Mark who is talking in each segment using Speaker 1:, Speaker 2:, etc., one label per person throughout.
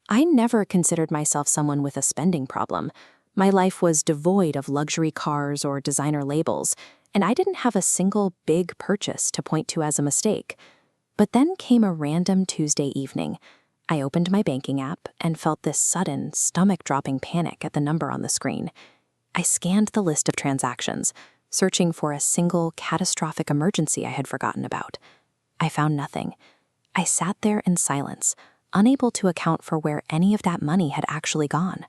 Speaker 1: I never considered myself someone with a spending problem. My life was devoid of luxury cars or designer labels, and I didn't have a single big purchase to point to as a mistake. But then came a random Tuesday evening. I opened my banking app and felt this sudden, stomach-dropping panic at the number on the screen. I scanned the list of transactions, searching for a single catastrophic emergency I had forgotten about. I found nothing. I sat there in silence, unable to account for where any of that money had actually gone.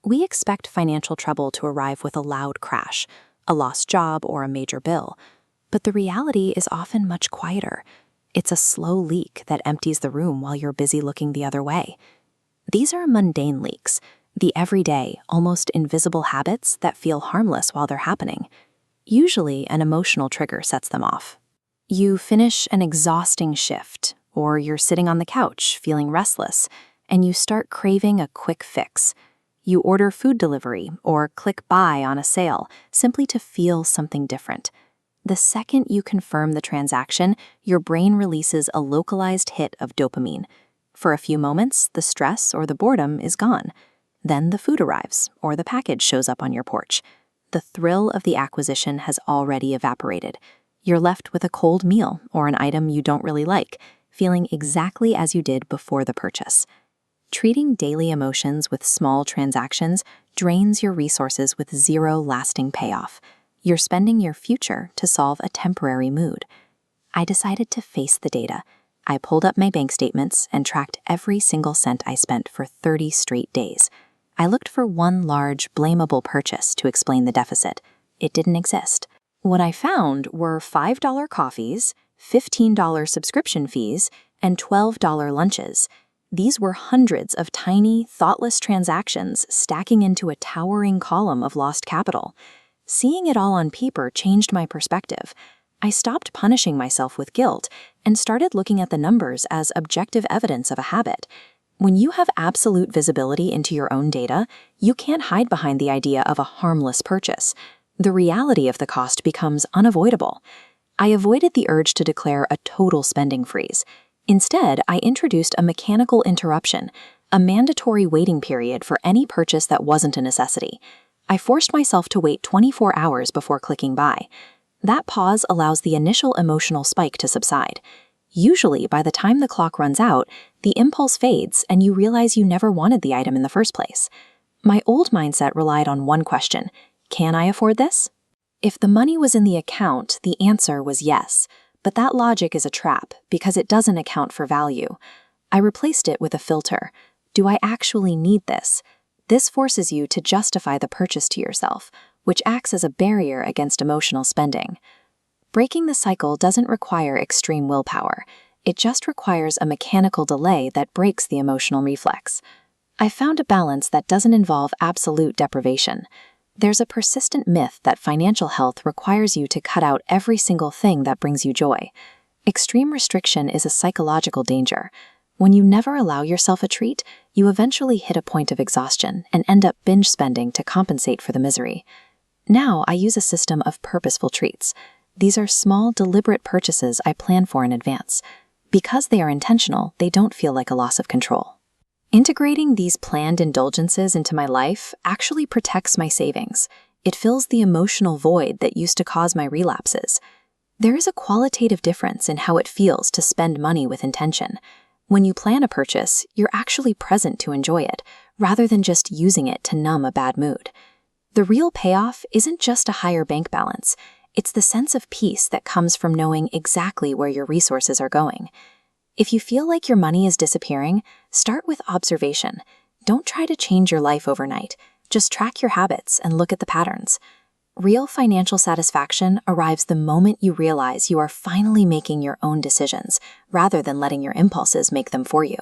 Speaker 1: We expect financial trouble to arrive with a loud crash, a lost job, or a major bill. But the reality is often much quieter. It's a slow leak that empties the room while you're busy looking the other way. These are mundane leaks, the everyday, almost invisible habits that feel harmless while they're happening. Usually, an emotional trigger sets them off. You finish an exhausting shift, or you're sitting on the couch feeling restless, and you start craving a quick fix. You order food delivery or click buy on a sale simply to feel something different. The second you confirm the transaction, your brain releases a localized hit of dopamine. For a few moments, the stress or the boredom is gone. Then the food arrives, or the package shows up on your porch. The thrill of the acquisition has already evaporated. You're left with a cold meal or an item you don't really like, feeling exactly as you did before the purchase. Treating daily emotions with small transactions drains your resources with zero lasting payoff. You're spending your future to solve a temporary mood. I decided to face the data. I pulled up my bank statements and tracked every single cent I spent for 30 straight days. I looked for one large, blamable purchase to explain the deficit. It didn't exist. What I found were $5 coffees, $15 subscription fees, and $12 lunches. These were hundreds of tiny, thoughtless transactions stacking into a towering column of lost capital. Seeing it all on paper changed my perspective. I stopped punishing myself with guilt and started looking at the numbers as objective evidence of a habit. When you have absolute visibility into your own data, you can't hide behind the idea of a harmless purchase. The reality of the cost becomes unavoidable. I avoided the urge to declare a total spending freeze. Instead, I introduced a mechanical interruption, a mandatory waiting period for any purchase that wasn't a necessity. I forced myself to wait 24 hours before clicking buy. That pause allows the initial emotional spike to subside. Usually, by the time the clock runs out, the impulse fades and you realize you never wanted the item in the first place. My old mindset relied on one question: can I afford this? If the money was in the account, the answer was yes. But that logic is a trap because it doesn't account for value. I replaced it with a filter. Do I actually need this? This forces you to justify the purchase to yourself, which acts as a barrier against emotional spending. Breaking the cycle doesn't require extreme willpower. It just requires a mechanical delay that breaks the emotional reflex. I found a balance that doesn't involve absolute deprivation. There's a persistent myth that financial health requires you to cut out every single thing that brings you joy. Extreme restriction is a psychological danger. When you never allow yourself a treat, you eventually hit a point of exhaustion and end up binge spending to compensate for the misery. Now I use a system of purposeful treats. These are small, deliberate purchases I plan for in advance. Because they are intentional, they don't feel like a loss of control. Integrating these planned indulgences into my life actually protects my savings. It fills the emotional void that used to cause my relapses. There is a qualitative difference in how it feels to spend money with intention. When you plan a purchase, you're actually present to enjoy it, rather than just using it to numb a bad mood. The real payoff isn't just a higher bank balance. It's the sense of peace that comes from knowing exactly where your resources are going. If you feel like your money is disappearing, start with observation. Don't try to change your life overnight. Just track your habits and look at the patterns. Real financial satisfaction arrives the moment you realize you are finally making your own decisions, rather than letting your impulses make them for you.